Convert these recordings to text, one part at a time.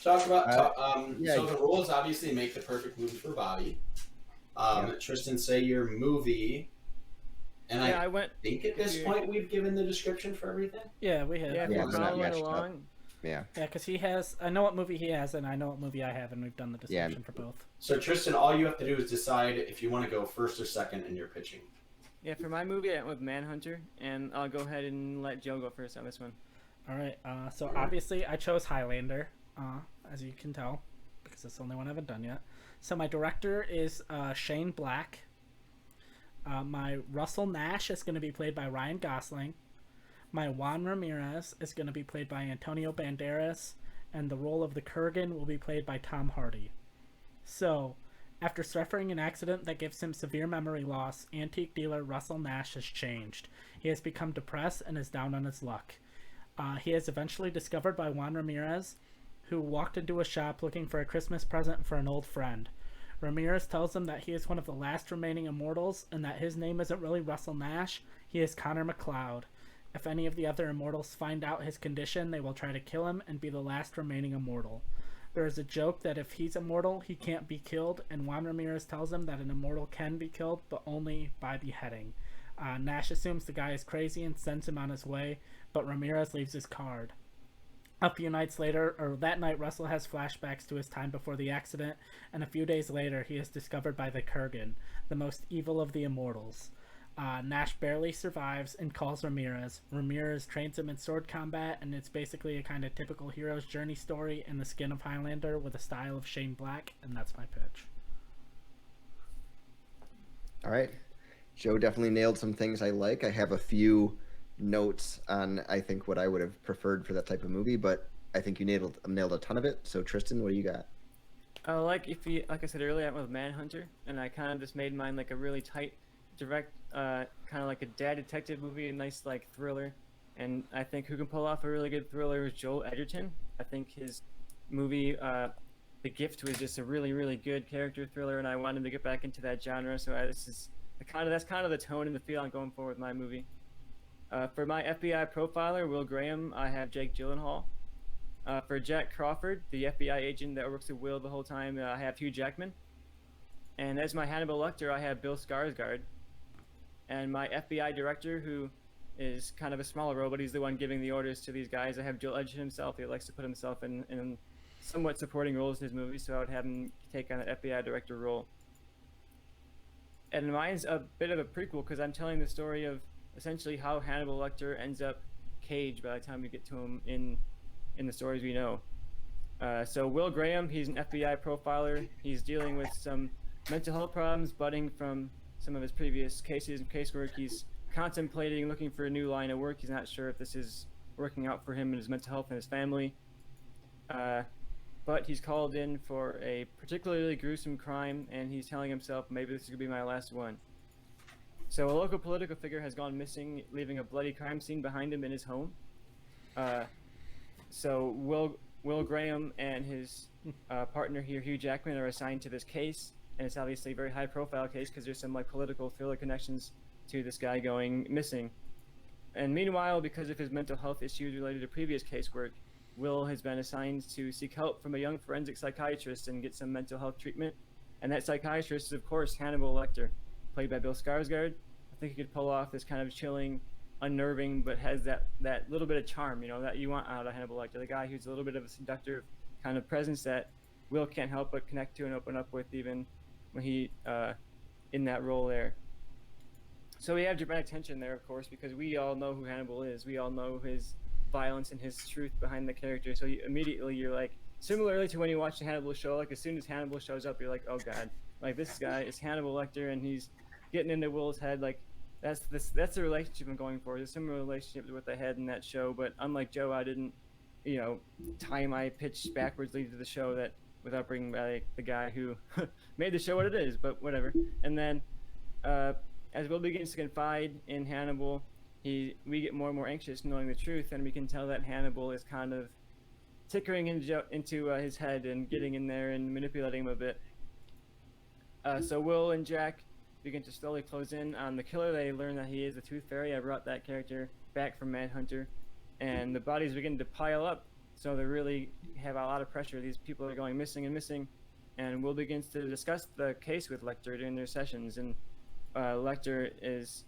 Talk about Yeah, so the rules obviously make the perfect movie for Bobby. yeah, Tristan, say your movie, and Yeah, I I went. think at If this you point we've given the description for everything. Yeah, we have. yeah, if yeah. you're We got following matched up. along, Yeah, Yeah, because he has. I know what movie he has, and I know what movie I have, and we've done the Yeah. description for both. So Tristan, all you have to do is decide if you want to go first or second in your pitching. yeah, for my movie, I went with Manhunter, and I'll go ahead and let Joe go first on this one. All right. So obviously, I chose Highlander, as you can tell, because it's the only one I haven't done yet. So my director is Shane Black. My Russell Nash is going to be played by Ryan Gosling. My Juan Ramirez is going to be played by Antonio Banderas, and the role of the Kurgan will be played by Tom Hardy. So, after suffering an accident that gives him severe memory loss, antique dealer Russell Nash has changed. He has become depressed and is down on his luck. He is eventually discovered by Juan Ramirez, who walked into a shop looking for a Christmas present for an old friend. Ramirez tells him that he is one of the last remaining immortals and that his name isn't really Russell Nash, he is Connor McLeod. If any of the other immortals find out his condition, they will try to kill him and be the last remaining immortal. There is a joke that if he's immortal, he can't be killed, and Juan Ramirez tells him that an immortal can be killed, but only by beheading. Nash assumes the guy is crazy and sends him on his way, but Ramirez leaves his card. A few nights later, or that night, Russell has flashbacks to his time before the accident, and a few days later, he is discovered by the Kurgan, the most evil of the immortals. Nash barely survives and calls Ramirez. Ramirez trains him in sword combat, and it's basically a kind of typical hero's journey story in the skin of Highlander with a style of Shane Black, and that's my pitch. all right. Joe definitely nailed some things I like. I have a few notes on I think what I would have preferred for that type of movie, but I think you nailed a ton of it. So Tristan, what do you got? Like I said earlier, I went with Manhunter, and I kind of just made mine like a really tight, direct, kind of like a dad detective movie, a nice like thriller. And I think who can pull off a really good thriller is Joel Edgerton. I think his movie, The Gift, was just a really, really good character thriller, and I wanted to get back into that genre. So that's kind of the tone and the feel I'm going for with my movie. For my FBI profiler, Will Graham, I have Jake Gyllenhaal. For Jack Crawford, the FBI agent that works with Will the whole time, I have Hugh Jackman. And as my Hannibal Lecter, I have Bill Skarsgård. And my FBI director, who is kind of a smaller role, but he's the one giving the orders to these guys, I have Joel Edgerton himself. He likes to put himself in somewhat supporting roles in his movies, so I would have him take on an FBI director role. And mine's a bit of a prequel because I'm telling the story of essentially how Hannibal Lecter ends up caged by the time we get to him in the stories we know. So Will Graham, he's an FBI profiler. He's dealing with some mental health problems budding from some of his previous cases and casework. He's contemplating looking for a new line of work. He's not sure if this is working out for him and his mental health and his family. But he's called in for a particularly gruesome crime, and he's telling himself, maybe this is going to be my last one. So a local political figure has gone missing, leaving a bloody crime scene behind him in his home. So Will Graham and his partner here, Hugh Jackman, are assigned to this case, and it's obviously a very high-profile case because there's some like political thriller connections to this guy going missing. And meanwhile, because of his mental health issues related to previous casework, Will has been assigned to seek help from a young forensic psychiatrist and get some mental health treatment. And that psychiatrist is, of course, Hannibal Lecter, played by Bill Skarsgård. I think he could pull off this kind of chilling, unnerving, but has that little bit of charm, that you want out of Hannibal Lecter. The guy who's a little bit of a seductive kind of presence that Will can't help but connect to and open up with, even when he in that role there. So we have dramatic tension there, of course, because we all know who Hannibal is. We all know his violence and his truth behind the character. So immediately you're like, similarly to when you watch the Hannibal show, like as soon as Hannibal shows up, you're like, oh god, like this guy is Hannibal Lecter and he's getting into Will's head. Like that's the relationship I'm going for. There's a similar relationship to what they had in that show, but unlike Joe, I didn't, tie my pitch backwards lead to the show that without bringing back the guy who made the show what it is, but whatever. And then as Will begins to confide in Hannibal, we get more and more anxious knowing the truth, and we can tell that Hannibal is kind of tickering into his head and getting in there and manipulating him a bit. So Will and Jack begin to slowly close in on the killer. They learn that he is the Tooth Fairy. I brought that character back from Manhunter, and the bodies begin to pile up So they really have a lot of pressure. These people are going missing and missing, and Will begins to discuss the case with Lecter during their sessions. And Lecter is,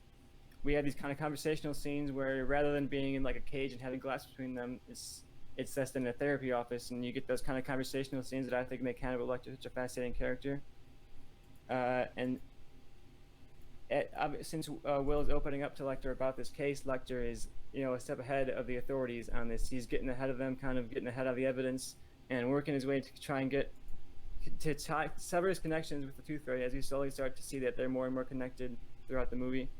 we have these kind of conversational scenes where rather than being in like a cage and having glass between them, it's just in a therapy office, and you get those kind of conversational scenes that I think make Hannibal Lecter such a fascinating character. And since Will is opening up to Lecter about this case, Lecter is, a step ahead of the authorities on this. He's getting ahead of them, kind of getting ahead of the evidence, and working his way to try and sever his connections with the Tooth Fairy, as we slowly start to see that they're more and more connected throughout the movie.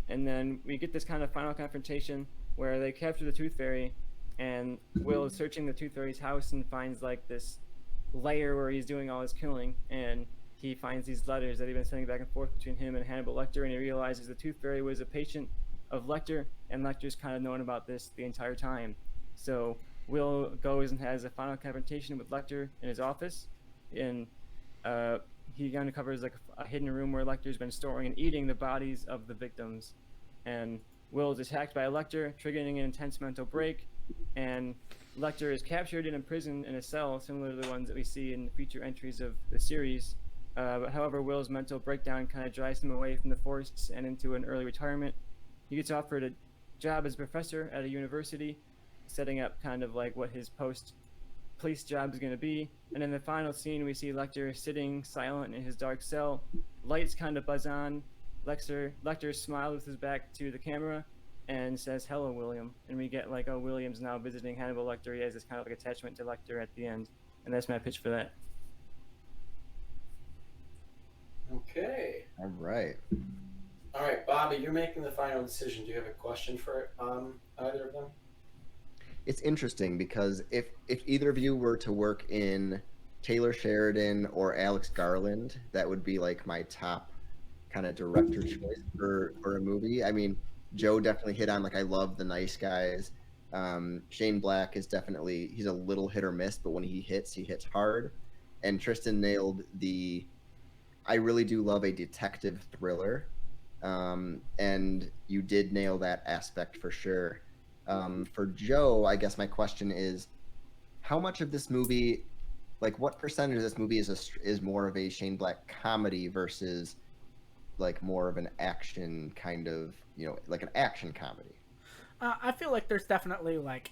And then we get this kind of final confrontation where they capture the Tooth Fairy, and Will is searching the Tooth Fairy's house and finds like this lair where he's doing all his killing, and he finds these letters that he'd been sending back and forth between him and Hannibal Lecter, and he realizes the Tooth Fairy was a patient of Lecter, and Lecter's kind of known about this the entire time. So Will goes and has a final confrontation with Lecter in his office, and he uncovers like a hidden room where Lecter's been storing and eating the bodies of the victims. And Will is attacked by Lecter, triggering an intense mental break, and Lecter is captured and imprisoned in a cell similar to the ones that we see in the future entries of the series. But however, Will's mental breakdown kind of drives him away from the force and into an early retirement. He gets offered a job as a professor at a university, setting up kind of like what his post-police job is going to be. And in the final scene, we see Lecter sitting silent in his dark cell. Lights kind of buzz on. Lecter smiles with his back to the camera and says, "Hello, William." And we get like, oh, William's now visiting Hannibal Lecter. He has this kind of like attachment to Lecter at the end. And that's my pitch for that. Okay. All right. All right, Bobby, you're making the final decision. Do you have a question for either of them? It's interesting because if either of you were to work in Taylor Sheridan or Alex Garland, that would be like my top kind of director choice for a movie. I mean, Joe definitely hit on, like, I love The Nice Guys. Shane Black is definitely, he's a little hit or miss, but when he hits hard. And Tristan nailed I really do love a detective thriller. And you did nail that aspect for sure. For Joe, I guess my question is, how much of this movie, like what percentage of this movie is more of a Shane Black comedy versus like more of an action kind of, like an action comedy? I feel like there's definitely like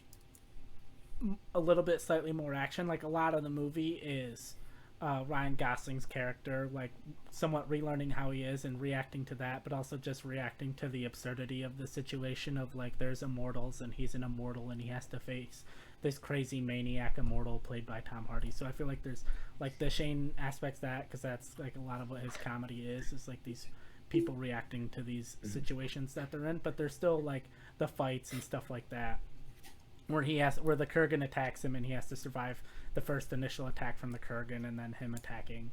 a little bit slightly more action. Like a lot of the movie is Ryan Gosling's character, like somewhat relearning how he is and reacting to that, but also just reacting to the absurdity of the situation of like there's immortals and he's an immortal and he has to face this crazy maniac immortal played by Tom Hardy. So I feel like there's like the Shane aspects that, because that's like a lot of what his comedy is like these people reacting to these situations that they're in, but there's still like the fights and stuff like that where the Kurgan attacks him and he has to survive the first initial attack from the Kurgan and then him attacking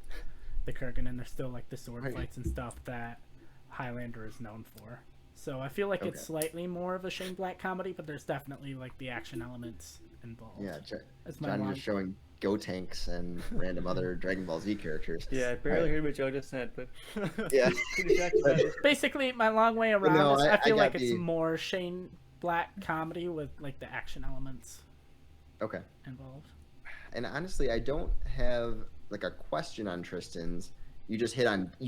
the Kurgan, and there's still like the sword fights and stuff that Highlander is known for. So I feel like it's slightly more of a Shane Black comedy, but there's definitely like the action elements involved. Yeah, That's my John just showing Go Tanks and random other Dragon Ball Z characters. Yeah, I barely heard what Joe just said, but yeah. Basically, my long way around is I feel like it's the... more Shane Black comedy with like the action elements involved. And honestly, I don't have like a question on Tristan's. You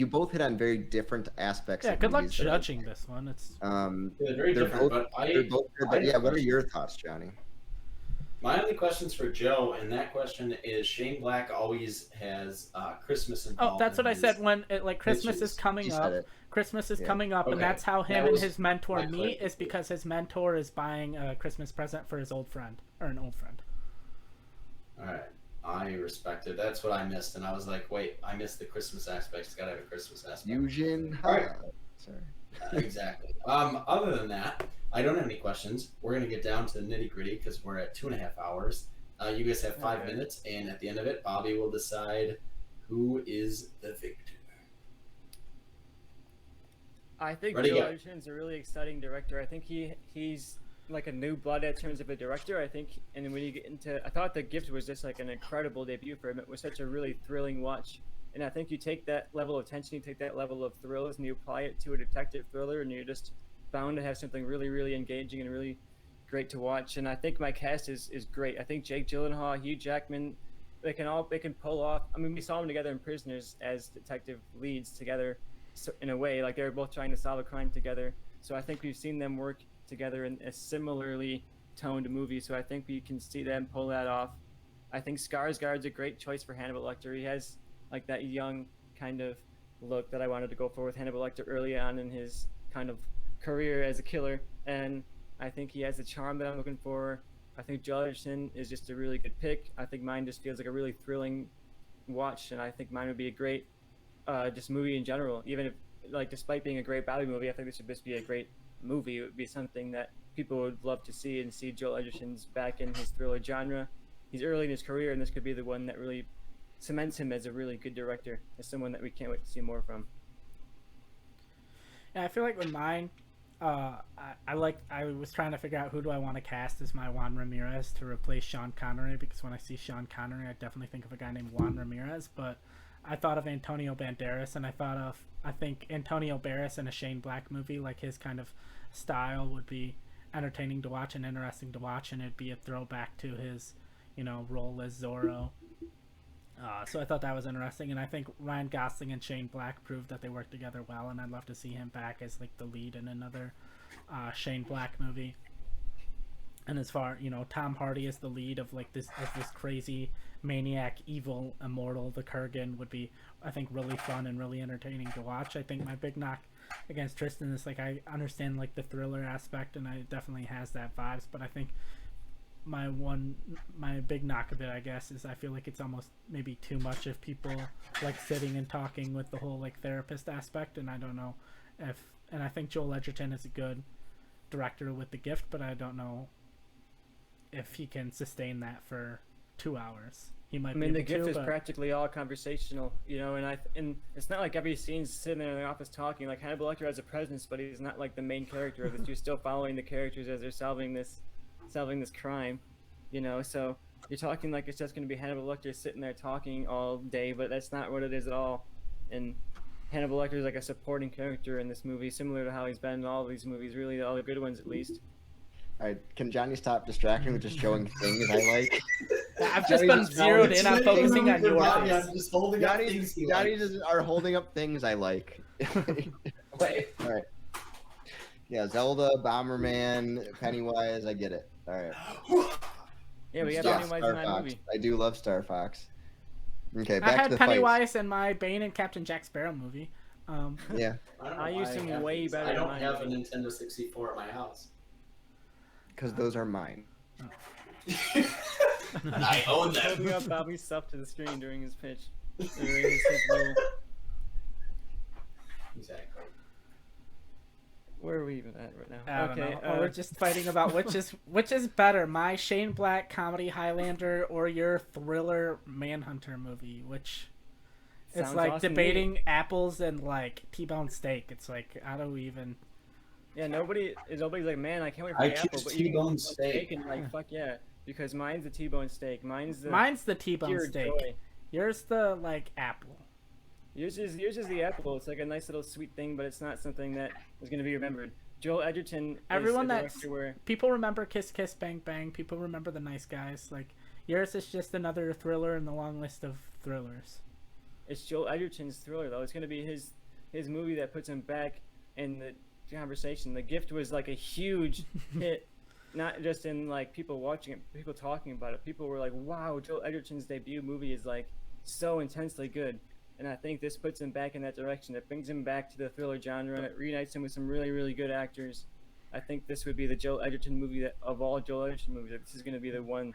both hit on very different aspects. Yeah, of good luck movies judging this one. It's they're very different, they're both good, but yeah, what are your thoughts, Johnny? My only question's for Joe, and that question is: Shane Black always has Christmas involved. Oh, that's what I said when Christmas is coming up. Christmas is coming up, and that's how him and his mentor meet. Is because his mentor is buying a Christmas present for his old friend or an old friend. All right, I respect it. That's what I missed, and I was like, wait, I missed the Christmas aspect. It's got to have a Christmas aspect. Fusion. All right. Sorry. Exactly. Other than that, I don't have any questions. We're going to get down to the nitty gritty because we're at 2.5 hours. You guys have 5 minutes, and at the end of it, Bobby will decide who is the victor. I think Joe Edgerton's a really exciting director. I think he's like a new blood in terms of a director. I think, and when you get into, I thought The Gift was just like an incredible debut for him. It was such a really thrilling watch. And I think you take that level of tension, you take that level of thrills, and you apply it to a detective thriller, and you're just bound to have something really, really engaging and really great to watch. And I think my cast is great. I think Jake Gyllenhaal, Hugh Jackman, they can pull off. I mean, we saw them together in Prisoners as detective leads together, so in a way, like they were both trying to solve a crime together. So I think we've seen them work together in a similarly toned movie. So I think we can see them pull that off. I think Skarsgård's a great choice for Hannibal Lecter. He has like that young kind of look that I wanted to go for with Hannibal Lecter early on in his kind of career as a killer, and I think he has the charm that I'm looking for. I think Joel Edgerton is just a really good pick. I think mine just feels like a really thrilling watch, and I think mine would be a great just movie in general. Even if, like, despite being a great Bobby movie, I think this would just be a great movie. It would be something that people would love to see, and see Joel Edgerton's back in his thriller genre. He's early in his career, and this could be the one that really cements him as a really good director, as someone that we can't wait to see more from. Yeah, I feel like with mine, I was trying to figure out who do I want to cast as my Juan Ramirez to replace Sean Connery, because when I see Sean Connery, I definitely think of a guy named Juan Ramirez. But I thought of Antonio Banderas, and I think Antonio Banderas in a Shane Black movie, like his kind of style, would be entertaining to watch and interesting to watch, and it'd be a throwback to his, role as Zorro. So I thought that was interesting, and I think Ryan Gosling and Shane Black proved that they work together well, and I'd love to see him back as like the lead in another Shane Black movie. And as far, Tom Hardy as the lead of like this crazy maniac, evil immortal, the Kurgan, would be, I think, really fun and really entertaining to watch. I think my big knock against Tristan is, like, I understand like the thriller aspect, and it definitely has that vibes, but I think my big knock of it, I guess, is I feel like it's almost maybe too much of people like sitting and talking with the whole like therapist aspect, and I don't know and I think Joel Edgerton is a good director with The Gift, but I don't know if he can sustain that for 2 hours. He might. I mean, The Gift is practically all conversational, and it's not like every scene's sitting there in the office talking. Like, Hannibal Lecter has a presence, but he's not like the main character of it. You're still following the characters as they're solving this crime, so you're talking like it's just going to be Hannibal Lecter sitting there talking all day, but that's not what it is at all. And Hannibal Lecter is like a supporting character in this movie, similar to how he's been in all of these movies, really all the good ones at least. All right, can Johnny stop distracting with just showing things I like? I've just been zeroed in on focusing on your Bobby, face. I'm just holding up things he Johnny likes. just are holding up things I like. Wait. All right. Yeah, Zelda, Bomberman, Pennywise, I get it. All right. Yeah, we have Yeah, Pennywise Star in that Fox. movie. I do love Star Fox. Okay, I back to had the Pennywise in my Bane and Captain Jack Sparrow movie. fights. Yeah, I used him way better I don't than have a mine. Nintendo 64 at my house. because those are mine. I own Holding them. up Bobby's stuff to the screen during his pitch. During his role. Exactly. Where are we even at right now? I don't Okay, know. Or we're just fighting about which is better, my Shane Black comedy Highlander or your thriller Manhunter movie, which it's sounds like awesome to me. debating apples and like T-bone steak. It's like, how do we even? Yeah, nobody's like, man, I can't wait for I the apple, choose but you can T-bone go steak. and like, fuck yeah, because mine's the T-bone steak. Mine's Mine's the T-bone pure steak. joy. Yours the like apple. Yours is the apple. It's like a nice little sweet thing, but it's not something that is going to be remembered. Joel Edgerton Everyone is a that's director where people remember Kiss Kiss Bang Bang. People remember The Nice Guys. Like yours is just another thriller in the long list of thrillers. it's Joel Edgerton's thriller, though. It's going to be his movie that puts him back in the conversation. The Gift was like a huge hit, not just in like people watching it, people talking about it. People were like, wow, Joel Edgerton's debut movie is like so intensely good. And I think this puts him back in that direction. It brings him back to the thriller genre, and it reunites him with some really, really good actors. I think this would be the Joel Edgerton movie that, of all Joel Edgerton movies, like, this is going to be the one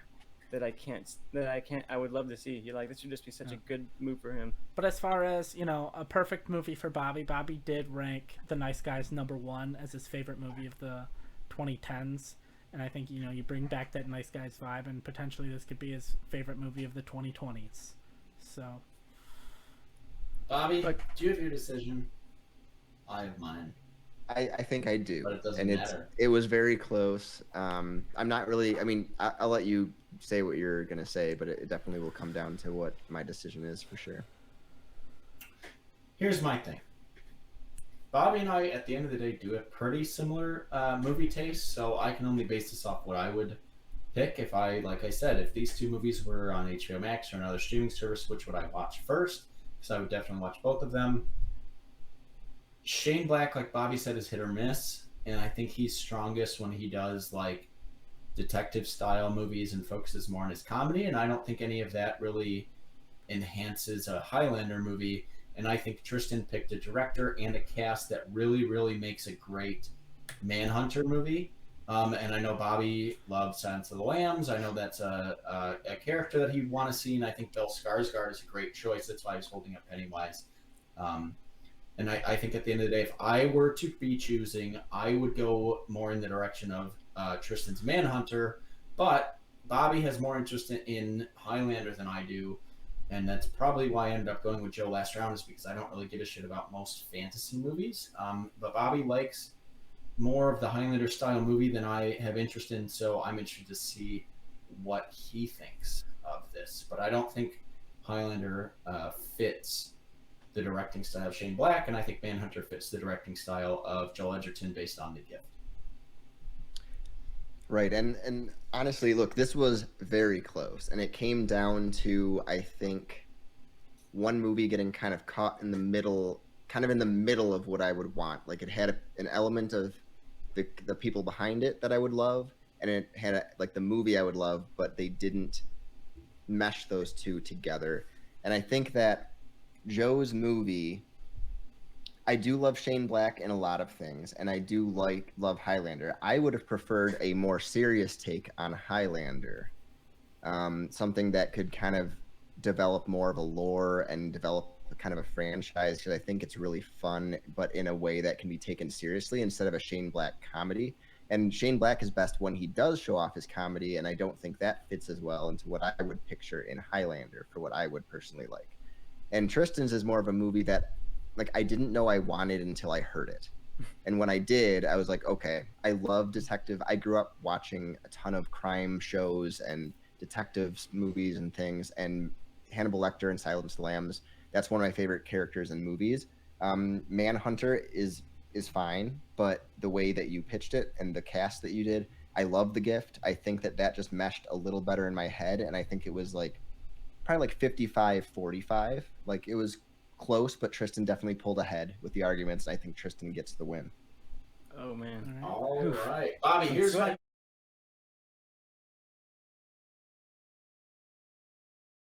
that I would love to see. This would just be such a good move for him. But as far as, a perfect movie for Bobby did rank The Nice Guys #1 as his favorite movie of the 2010s. And I think, you bring back that Nice Guys vibe, and potentially this could be his favorite movie of the 2020s. So, Bobby, do you have your decision? I have mine. I think I do, But it doesn't and matter. it was very close. I'm not really. I mean, I'll let you say what you're gonna say, but it definitely will come down to what my decision is for sure. Here's my thing. Bobby and I, at the end of the day, do have pretty similar movie tastes, so I can only base this off what I would pick. If I, like I said, if these two movies were on HBO Max or another streaming service, which would I watch first? Because I would definitely watch both of them. Shane Black, like Bobby said, is hit or miss, and I think he's strongest when he does like detective style movies and focuses more on his comedy. And I don't think any of that really enhances a Highlander movie. And I think Tristan picked a director and a cast that really, really makes a great Manhunter movie. And I know Bobby loves Silence of the Lambs. I know that's a character that he'd want to see, and I think Bill Skarsgård is a great choice. That's why I was holding up Pennywise. And I think at the end of the day, if I were to be choosing, I would go more in the direction of Tristan's Manhunter. But Bobby has more interest in Highlander than I do. And that's probably why I ended up going with Joe last round, is because I don't really give a shit about most fantasy movies. But Bobby likes more of the Highlander style movie than I have interest in, so I'm interested to see what he thinks of this. But I don't think Highlander fits the directing style of Shane Black, and I think Manhunter fits the directing style of Joel Edgerton based on The Gift. Right, and honestly, look, this was very close, and it came down to, I think, one movie getting kind of caught in the middle, kind of in the middle of what I would want. Like, it had an element of the people behind it that I would love, and it had like the movie I would love, but they didn't mesh those two together. And I think that Joe's movie, I do love Shane Black in a lot of things, and I do love Highlander. I would have preferred a more serious take on Highlander, something that could kind of develop more of a lore and develop kind of a franchise, because I think it's really fun, but in a way that can be taken seriously instead of a Shane Black comedy. And Shane Black is best when he does show off his comedy, and I don't think that fits as well into what I would picture in Highlander for what I would personally like. And Tristan's is more of a movie that, like, I didn't know I wanted until I heard it. And when I did, I was like, okay, I love detective. I grew up watching a ton of crime shows and detectives movies and things, and Hannibal Lecter and Silence of the Lambs, that's one of my favorite characters in movies. Manhunter is fine, but the way that you pitched it and the cast that you did, I love The Gift. I think that just meshed a little better in my head, and I think it was like probably like 55-45. Like, it was close, but Tristan definitely pulled ahead with the arguments, and I think Tristan gets the win. Oh man. All right. Bobby, here's my